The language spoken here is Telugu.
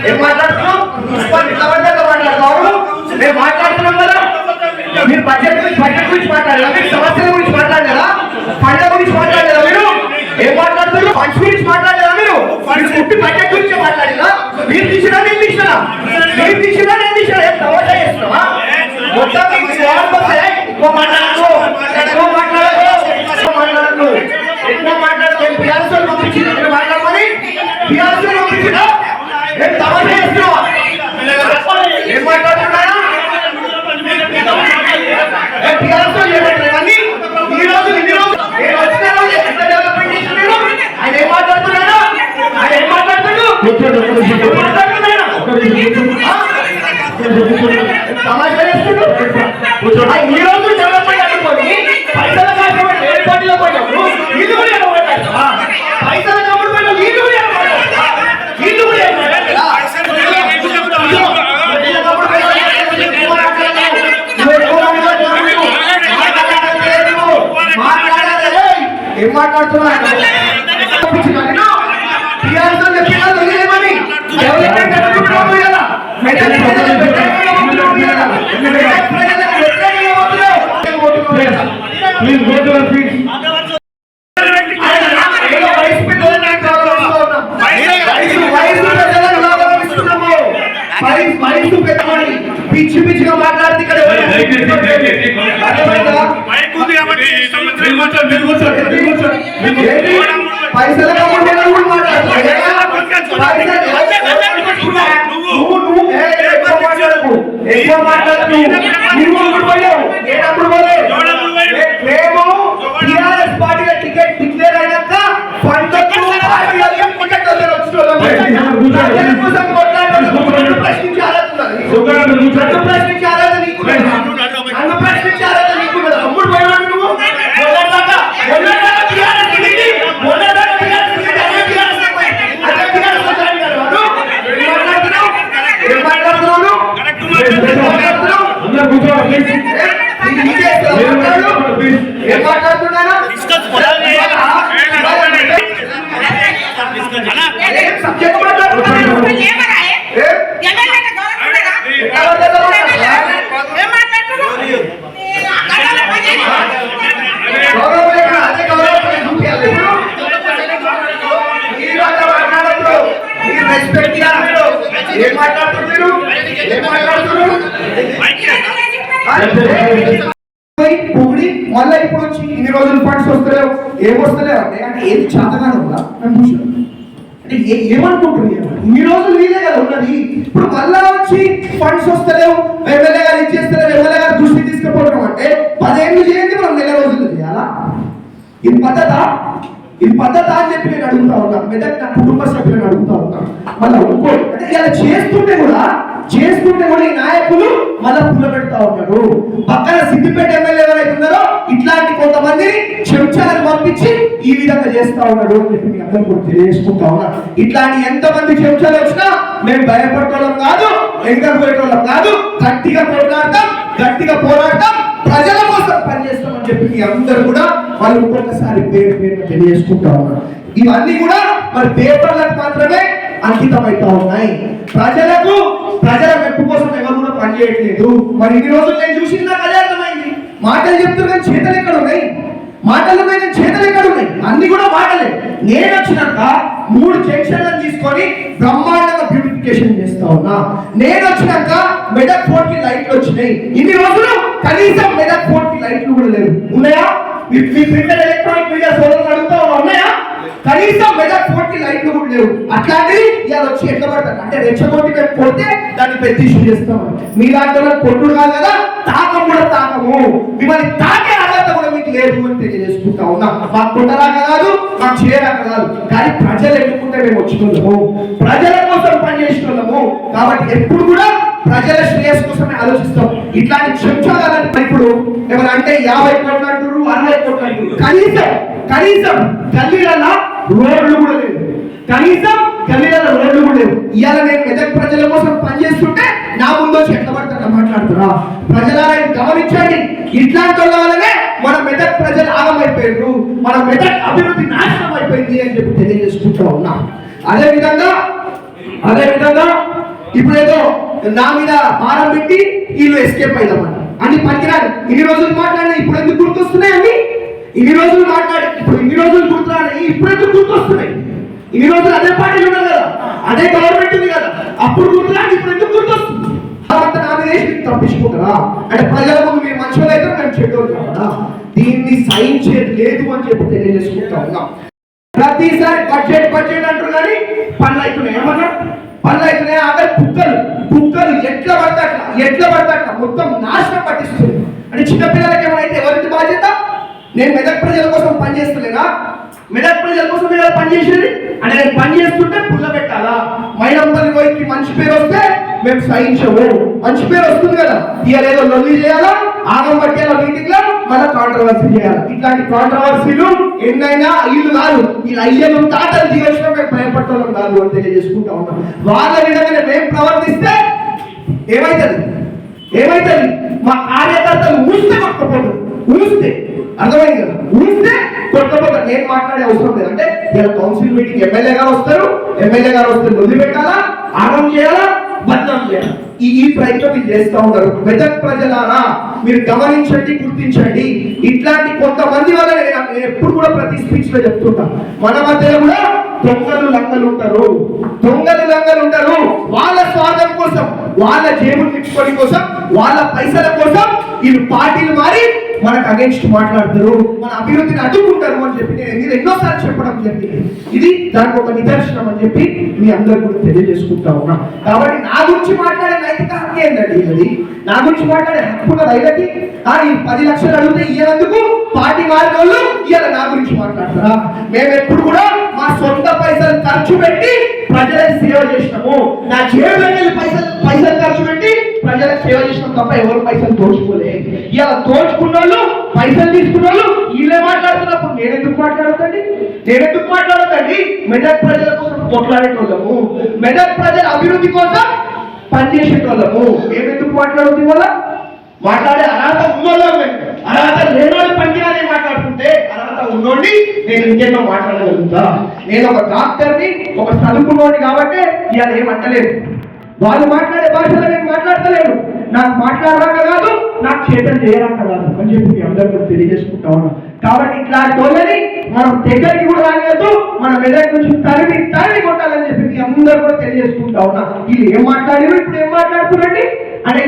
ఏం మాట్లాడుతున్నావు? మేము మాట్లాడుతున్నాం కదా. మీరు బడ్జెట్ గురించి మాట్లాడారా? మీరు సమస్యల గురించి మాట్లాడారా? పండ్ల గురించి మాట్లాడారా? మీరు ఏం మాట్లాడుతున్నారు? ఫండ్స్ గురించి మాట్లాడారా? మీరు పుట్టి బడ్జెట్ గురించి మాట్లాడారా? మీరు తీసినా నేను తీసినా, మీరు తీసినా నేను తీసినా, ఏం తమాషా చేస్తున్నావా? మొత్తం ఎక్కువ మాట్లాడకు, ఎక్కువ మాట్లాడకు, ఎక్కువ మాట్లాడకు, ఎక్కువ మాట్లాడకు. పిఆర్ఎస్ పంపించిన మాట్లాడమని పిఆర్ఎస్ పంపించినా ఏం తమాషా చేస్తున్నావా? ఏం మాట్లాడుతున్నా? ఏం మాట్లాడుతున్నా? పిచ్చి పిచ్చిగా మాట్లాడితే ఇక్కడ పైసల ఎక్కువ మాట్లాడుతూ టీఆర్ఎస్ పార్టీలో టికెట్ డిక్లేర్ అయినాక పొగిడి మళ్ళీ ఇప్పుడు వచ్చి ఇన్ని రోజులు ఫండ్స్ వస్తలేవు, ఏమొస్తలేవు అంటే అంటే ఏది చేతగానే ఉందా అని చూసాను. అంటే ఏమనుకుంటున్నారు? ఇన్ని రోజులు వీలే కదా ఉన్నది, ఇప్పుడు మళ్ళా వచ్చి ఫండ్స్ వస్తలేవు, ఎమ్మెల్యే గారు ఇచ్చేస్తలేరు, ఎమ్మెల్యే గారు దృష్టి తీసుకుపోవడం అంటే 10 ఏళ్ళు చేయండి, మనం నెల రోజులు చేయాలా? ఇది పద్ధత? ఇది పద్ధత అని చెప్పి నేను అడుగుతా ఉన్నాను. మెదక్ నా కుటుంబ సభ్యులను అడుగుతా ఉన్నాను. మళ్ళీ ఇంకోటి అంటే ఇలా చేస్తుంటే కూడా ఈ నాయకులు మళ్ళా పుల్ల పెడతా ఉన్నారు. పక్కన సిద్దిపేట ఎమ్మెల్యే ఎవరైతే ఉన్నారో ఇట్లాంటి కొంతమంది చెంచాలను పంపించి ఈ విధంగా చేస్తా ఉన్నాడు అని చెప్పి మీ అందరూ కూడా తెలియజేసుకుంటా ఉన్నారు. ఇట్లాంటి ఎంతమంది చెంచాలు వచ్చినా మేము భయపడటం కాదు, ఎగరబోయేటోళ్ళం కాదు, గట్టిగా కొట్లాడతాం, గట్టిగా పోరాడతాం, ప్రజల కోసం పనిచేస్తామని చెప్పి మీ అందరూ కూడా వాళ్ళు ఇంకొకసారి పేరు తెలియజేసుకుంటా ఉన్నారు. ఇవన్నీ కూడా మరి పేపర్లకు మాత్రమే అంకితం అవుతా ఉన్నాయి. ప్రజల మెప్పు కోసం ఎవరు కూడా పనిచేయట్లేదు. మరి ఇన్ని రోజులు నేను చూసి నాకు అదే అర్థమైంది. మాటలు చెప్తున్నారు కానీ చేతలు ఎక్కడ ఉన్నాయి? మాటలు ఉన్నాయి కానీ చేతలు ఎక్కడ ఉన్నాయి? అన్ని కూడా మాటలే. నేను వచ్చినాక 3 జంక్షన్లను తీసుకొని బ్రహ్మాండంగా బ్యూటిఫికేషన్ చేస్తా ఉన్నా. నేను వచ్చినాక మెదక్ ఫోర్ట్ కి లైట్లు వచ్చినాయి. ఇన్ని రోజులు కనీసం మెదక్ ఫోర్ట్ కి లైట్లు కూడా లేవు. ఉన్నాయా? మీ ప్రింటర్ ఎలక్ట్రానిక్ మీడియా సోదరులు అడుగుతా ఉన్నాయా? కనీసం మెదక్ ఫోర్ట్ కి లైట్లు కూడా లేవు. అట్లాంటివి ఇవాళ వచ్చి ఎట్లా పడతారు అంటే రెచ్చగొట్టి మేము కొడితే దాన్ని పెద్ద ఇష్యూ చేస్తాం. మీలాంటి వాళ్ళకి కొట్టుడు కాదు కదా, తాకం కూడా తాకము. మిమ్మల్ని తాకే అర్హత కూడా మీకు లేదు అని తెలియజేసుకుంటా ఉన్నాం. మాకు కొట్టరాక కాదు, మాకు చేయరాక కాదు, కానీ ప్రజలు ఎన్నుకుంటే మేము వచ్చినాము, ప్రజల కోసం పనిచేస్తున్నాము. కాబట్టి ఎప్పుడు కూడా ప్రజల శ్రేయస్ కోసమే ఆలోచిస్తాం. ఇట్లాంటి చెంచాలని ఇప్పుడు ఎవరంటే 50 కోట్లు అంటారు, 60 కోట్లు అంటారు. కనీసం గల్లీలలో రోడ్లు కూడా లేవు. ఇవాళ నేను మెదక్ ప్రజల కోసం పనిచేస్తుంటే నా ముందు వచ్చి ఎట్లా పడతా మాట్లాడుతున్నా? ప్రజలను గమనించండి. ఇట్లాంటి వాళ్ళనే మన మెదక్ ప్రజలు ఆగమైపోయారు, మన మెదక్ అభివృద్ధి నాశనం అయిపోయింది అని చెప్పి తెలియజేసుకుంటూ ఉన్నాం. అదే విధంగా ఇప్పుడు ఏదో నా మీద భారం పెట్టి వీళ్ళు ఎస్కేప్ అయిదామని అన్ని పనికిరాదు. ఇన్ని రోజులు మాట్లాడి ఇప్పుడు ఎందుకు గుర్తొస్తున్నాయి అన్ని? ఇన్ని రోజులు మాట్లాడి ఇప్పుడు ఇన్ని రోజులు గుర్తురాని ఇప్పుడు ఎందుకు గుర్తొస్తున్నాయి? ఇన్ని రోజులు అదే పార్టీలు ఉన్నారు కదా, అదే గవర్నమెంట్ ఉంది కదా, అప్పుడు గుర్తురాని ఇప్పుడు ఎందుకు గుర్తొస్తుంది? నామినేషన్ తప్పించుకుంటారా అంటే ప్రజల ముందు మీరు మంచి అయితే మేము చెడ్డోళ్ళు కదా, దీన్ని సహించేది లేదు అని చెప్పి తెలియజేసుకుంటా ఉన్నాం. ప్రతిసారి బడ్జెట్ బడ్జెట్ అంటారు కానీ పనులు అవుతున్నాయి. ఏమన్నా పనులు అవుతున్నాయి? అక్కడ కుక్కలు ఎట్లా పడతాట్లా మొత్తం నాశనం పట్టిస్తుంది. అంటే చిన్నపిల్లలకి ఏమైనా ఎవరికి బాధ్యత? నేను మెదక్ ప్రజల కోసం పనిచేస్తలేనా? మెదక్ ప్రజల కోసం మీరు పనిచేసేది అంటే నేను పని చేస్తుంటే పుల్ల పెట్టాలా? మైనంపల్లి పోయి మంచి పేరు వస్తే మేము సహించము. మంచి పేరు వస్తుంది కదా, ఇవాళ ఏదో లొల్లి చేయాలా, ఆగం పట్టేలా మీటింగ్ లో మళ్ళీ కాంట్రవర్సీ చేయాలి. ఇట్లాంటి కాంట్రవర్సీలు ఎన్నైనా వీళ్ళు కాదు, వీళ్ళు అయ్యను తాటలు దిగొచ్చినా మేము భయపడటం కాదు అని తెలియజేసుకుంటా ఉన్నాం. వాళ్ళ విధంగా మేము ప్రవర్తిస్తే ఏమైతుంది? మా కార్యకర్తలు ఊస్తే కొట్టకపోతారు. ఊస్తే అర్థమైంది కదా, ఊస్తే కొట్టకపోతారు. నేను మాట్లాడే అవసరం లేదు. అంటే ఇలా కౌన్సిల్ మీటింగ్ ఎమ్మెల్యే గారు వస్తే వదిలిపెట్టాలా, ఆగం చేయాలా, బద్నాం చేయాలి. ఈ ప్రయత్నం మీరు చేస్తూ ఉన్నారు. మెదక్ ప్రజలారా మీరు గమనించండి, గుర్తించండి. ఇట్లాంటి కొంతమంది వల్ల నేను ఎప్పుడు కూడా ప్రతి స్పీచ్ లో చెప్తుంటా, మన మధ్యలో కూడా దొంగలు లంగలు ఉంటారు. వాళ్ళ స్వార్థం కోసం, వాళ్ళ జేబులు నింపుకోవడం కోసం, వాళ్ళ పైసల కోసం వీళ్ళు పార్టీలు మారి మనకు అగేన్స్ట్ మాట్లాడతారు, మన అభివృద్ధిని అడ్డుకుంటారు అని చెప్పి నేను ఎన్నోసార్లు చెప్పడం జరిగింది. ఇది దానికి ఒక నిదర్శనం అని చెప్పి మీ అందరూ కూడా తెలియజేసుకుంటా ఉన్నా. కాబట్టి నా గురించి మాట్లాడే నైతిక హక్కు ఏంటండి? ఇది నా గురించి మాట్లాడే హక్కు ఉన్నది ఐలకి. ఈ 10 లక్షలు అడిగితే ఇయ్యేందుకు పార్టీ మారిన వాళ్ళు ఇవాళ నా గురించి మాట్లాడతారా? మేము ఎప్పుడు కూడా మా సొంత పైసలు ఖర్చు పెట్టి ప్రజలకు సేవ చేసినాము. నా జేబులో పైసలు ఖర్చు పెట్టి ప్రజలకు సేవ చేసినాం తప్ప ఎవరు పైసలు దోచుకోలే. ఇలా దోచుకున్న వాళ్ళు, పైసలు తీసుకున్న వాళ్ళు వీళ్ళే మాట్లాడుతున్నప్పుడు నేనెందుకు మాట్లాడతాండి? మెదక్ ప్రజల కోసం కొట్లాడేటోళ్ళము, మెదక్ ప్రజల అభివృద్ధి కోసం పనిచేసేటోళ్ళము. మేమెందుకు మాట్లాడుతుంది వల్ల మాట్లాడే అర్హత ఉన్నోళ్ళం, అర్హత లేనోళ్ళు పనికిరాని మాట్లాడుతుంటే అర్హత ఉన్నోడిని నేను ఇంకేదో మాట్లాడగలుగుతా. నేను ఒక డాక్టర్ని, ఒక చదువుకున్నోడిని కాబట్టి ఇవాళ ఏమంటలేదు. వాళ్ళు మాట్లాడే భాషలో నేను మాట్లాడతలేను. నాకు మాట్లాడరాక కాదు, నాకు చేతలు చేయరాక కాదు అని చెప్పి మీ అందరూ తెలియజేసుకుంటా ఉన్నాం. కాబట్టి ఇట్లాంటి వాళ్ళని మనం దగ్గరికి కూడా రాలేదు, మన మెదక్ నుంచి తరిమి కొట్టాలని చెప్పి మీ అందరూ కూడా తెలియజేసుకుంటా ఉన్నాం. వీళ్ళు ఏం మాట్లాడారు, ఇప్పుడు ఏం మాట్లాడుతున్నారండి అంటే